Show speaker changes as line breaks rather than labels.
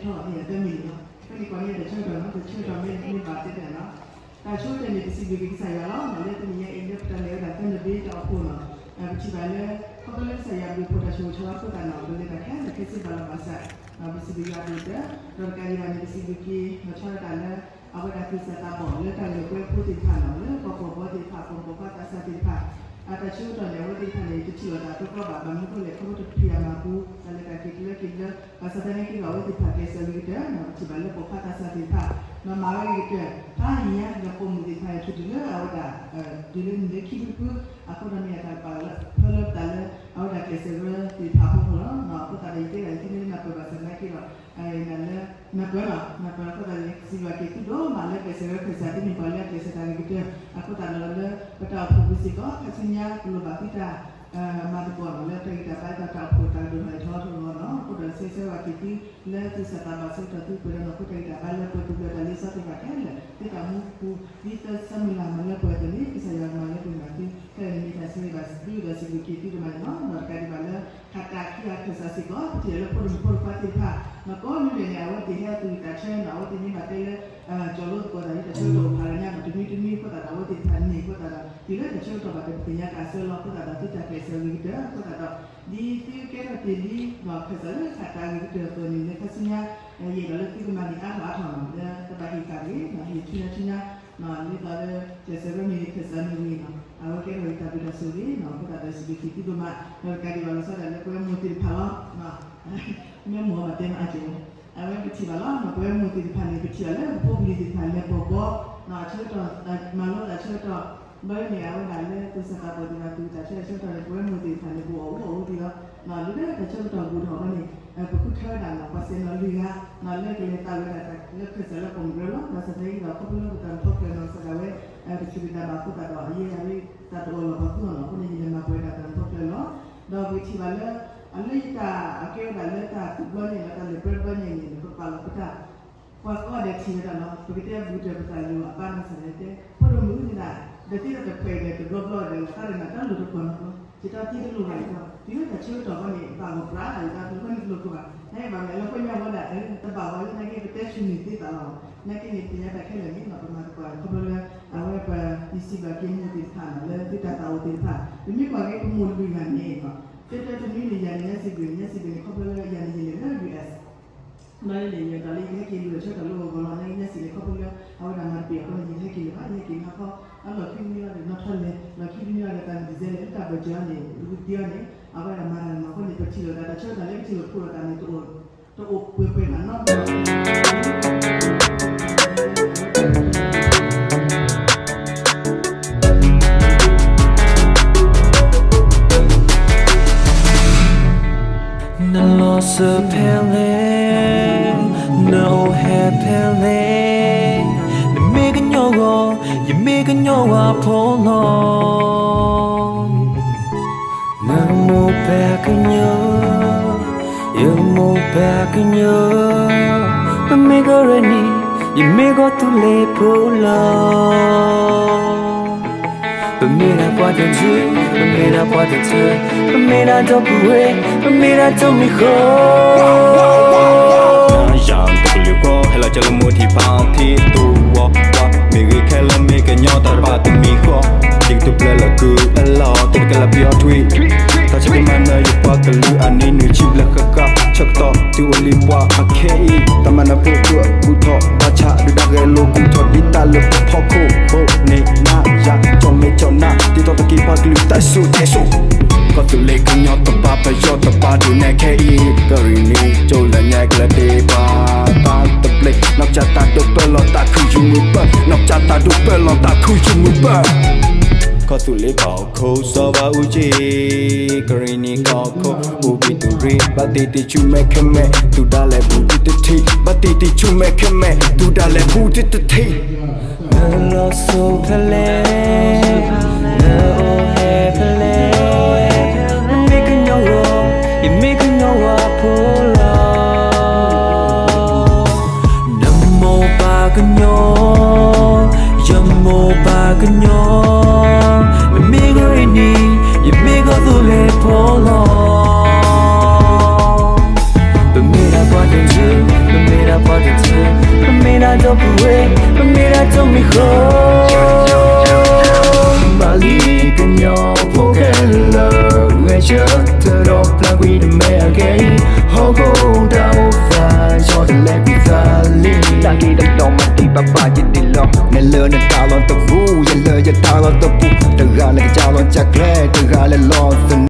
ထောက်ရတဲ့မီနော်ခဏကနေတဲ့ချွတ်တော်နော်ချွတ်တော်မင်းမိပါတယ်တဲ့နော်ဒါချွတ်တဲ့ဒီစီဘီကိဆိုင်ရအောင်လည်းတမီးရဲ့အင်ဒက်တန်လေးကတန်တဲ့ဘေးတော့ဖို့နော်အဲဒီပါလေခေါ်လည်းဆိုင်ရပြီးပေါ်တာချိုးချောဖို့တာနော်လည်းကခဲတဲ့ကိစ္စပါလာပါစားဘစီဘီရတဲ့တော့ကရီရတဲ့စီဘီကမချောတာလည်းအဝဒကိစ္စတာပေါ်လည်းကလည်းကိုဖို့တင်ဖာနော်လည်းပေါ်ဘောတိဖာပေါ်ဘောတာစတင်ဖာအတချို့တော့လည်းဝတိဖာလေးတချို့တော့တော့ဘာမှမလုပ်လေခေါ်တော့ပြရမှာဘူးလည်းကကိလေကိလေပါစတဲ့ကိလောဝတိဖာကေဆလီတဲ့နော်ဒီပါလေပေါ်ဖာတာစတင်ဖာနော်မာရီကတာရရကပုံဒီဖာချူတယ်အဝဒါဒီလိုနေခိဘူးအခုတော့မြတ်တာပါလားဖလို့တယ်အဝဒါကေဆလီဒီဖာဖို့နော်ပတာရီတဲ့ဒီနေ့မှာပေါ်ပါစနေကိလောလည်းမကွာတော့လည်းစီဝါကေတူတော့မလည်းကေဆလီကေစားတယ်ပါလေကေစားတယ်ကအခုတာလည်းပတာဖို့စီကောအစညာကလိုပါတိတာမာတပေါ်လည်းတိတ်တာပိုက်တာဖို့တာတို့လည်းထောထောနော်ကိုယ်ဆေးဆေးဝါကီလည်းဒီစတာမဆုတတူပြတော့ကိုတိတ်တာပါလည်းကိုတူပြတယ်စတဲ့ကဲလေတိတာမှုကိုဒီတဆမလာမလည်းပေါ်တယ်ဒီဆိုင်ရမှာလည်းဒီမှာဒီကဲဒီတာဆေးပါဒီကစီကီတီတို့မှာနော်ကဲဒီမှာလည်းခတာခီယာခစားစီကောဒီလည်းပေါ်ပါတိဖာမကောနူလည်းရဝတိဟဲတူတာချဲနော်ဒီမှာတဲကျော်လို့ကိုတာဒီတချို့တော့ဖာရညာဒီမီကိုတာဝတိဖာနေကိုတာဒီလည်းတချို့တော့ပါတဲ့ပညာကဆဲလို့ကိုတာတိတာကဲဆဲလို့တဲ့ကိုတာဒီတီကဲတဲ့ဒီနော်ခစားလည်းခတာကြီးတဲ့ตัวนี้ခစညာရေလည်းဒီမှာဒီအားအားထောင်းတယ်တပါဟိကာလေးနော်ဒီချင်းနော်ဒီပါလေကျေစရမီခစားနေနေနော်အော်ကဲဝိတာပြီးတော့ဆိုပြီးနော်ကိုတာစီဘီတီတို့မှာတော့ကဲဒီဘာလို့ဆိုတော့ကိုမိုတီဖာလားနော်မြတ်မောတဲ့အားကျိုးအဝဲပတိပါလားနော်ကိုမိုတီဖာနေပတိလည်းပိုပလီတီဖာလည်းပေါ်ပေါ်နော်ချွတ်တော့မလို့ချွတ်တော့ဘယ်နေရာဝင်လာလဲသူစကားပေါ်ဒီမှာသူချွတ်တော့ကိုမိုတီဖာလည်းပေါ်ဟုတ်ဒီတော့နော်လူတွေကချွတ်တော့ဘူးတော့မနေပခုထားတာနော်ပတ်စင်လူကနော်လက်ကလေးတာဝဲတာလက်ခစလာပုံရလို့ဒါစတဲ့တော့ပပလို့တန်ထုတ်တယ်နော်စကားဝဲအဲဒီချိတာပါခုကတော့အရေးအရေးတတ်တော်လို့ဘာလို့နော်ကိုနေနေမှာပွဲတာတန်ထုတ်တယ်နော်တော့ဝိချီပါလဲအလိတာအကဲတာလက်တာသူ့ဘနေလည်းလည်းပြပနေနေတော့ပါလို့တာဘာကောတဲ့ချီတာနော်ပကိတဲ့ဘူးတဲ့ပတာလို့အပန်းစတဲ့ဘလို့မှုနေတာတတိယတစ်ဖက်တဲ့ဘလော့ဘလော့တဲ့စားရတာလို့တော့ကောနော်ဒီတော့တိလို့လိုက်တော့ဒီလိုတချို့တော့ကနေပါလို့ပရာတာဒါသူကနေလို့တော့နေပါမယ်လို့ပြောရမှာလေတပါဝါနေကတဲ့ရှင်နေတာတော့နေကနေပြရတဲ့ခဲလည်းမပါမှာတော့ဘလို့လဲအဝဲပါဒီစီပါကင်းနေတဲ့ဌာနလည်းတိတာတော်တင်တာဒီမြပါကမှုလူကနေပါတဲ့တဲ့ဒီနေရာနဲ့စီကနေခေါ်လို့ရနေတယ်နော် US နိုင်လေရတာလေးနဲ့ကြည့်လို့ချက်တော့ဘောလုံးနဲ့စီခေါ်လို့အော်ဒါမှပြတော့ဒီနဲ့ကြည့်လို့အဲ့ဒီကတော့အဲ့လိုခင်ဗျားတွေနောက်ထပ်လည်းမခင်ဗျားတွေတန်ဒီဇယ်နဲ့တာပကြနေလူတရားနေအဘရမာရမကိုနေပချီလို့တာချက်တယ်ချီလို့ပို့တာနေတော့ပွေပွေနော်
No loss of feeling, no feeling. The making your wall, you making your up hold on. No more back in you move back in you. But make her any, you make her too late for love. But me that what you do, but me that what you do, but me that don't away, but me that don't me go.
Yang tak boleh go, hello jalan muti pati tu wa. Miri kalau miri nyata pati mi go. Itu bela lagu, hello, tapi kalau biar tweet. Tak cakap mana you pakai lu ani nu cipla kakak. Cak tak tu oli buat pakai. Tak mana pun tu aku tak baca di dalam logo tak di dalam pokok. Oh ni nak ya, jom me jom nak. Di tak pergi pakai lu tak su. Kau tu lek nyata apa yo tak padu nak kei. Kari ni jolan nyak la deba. Tak terplay nak jatah tu pelot tak kuju muba. Nak jatah tu pelot tak kuju muba. Kau tu lek kau sawa uji. Kari ni kau ubi tu ri. Bati ti cuma keme tu dah le budi ti. Bati ti cuma keme tu dah le budi ti.
No loss of feeling, no feeling. Making your wall, you making your up hold on. No more back in you more back in you. You make her any, you make her too late for long. But me that what you do, but me mira por ti, mira do pue, mira do mi ho. Mali kanyo pokela, ngecha tero plagui de me again. Hogo da ofa, so the let me valley.
Lagi đâm lòng mà đi bà trên đi lo. Ngày lơ nên ta lon tập vu, giờ lơ giờ ta lon tập vu. Từ gà này cái cha lon chặt lẽ, từ gà lên lo.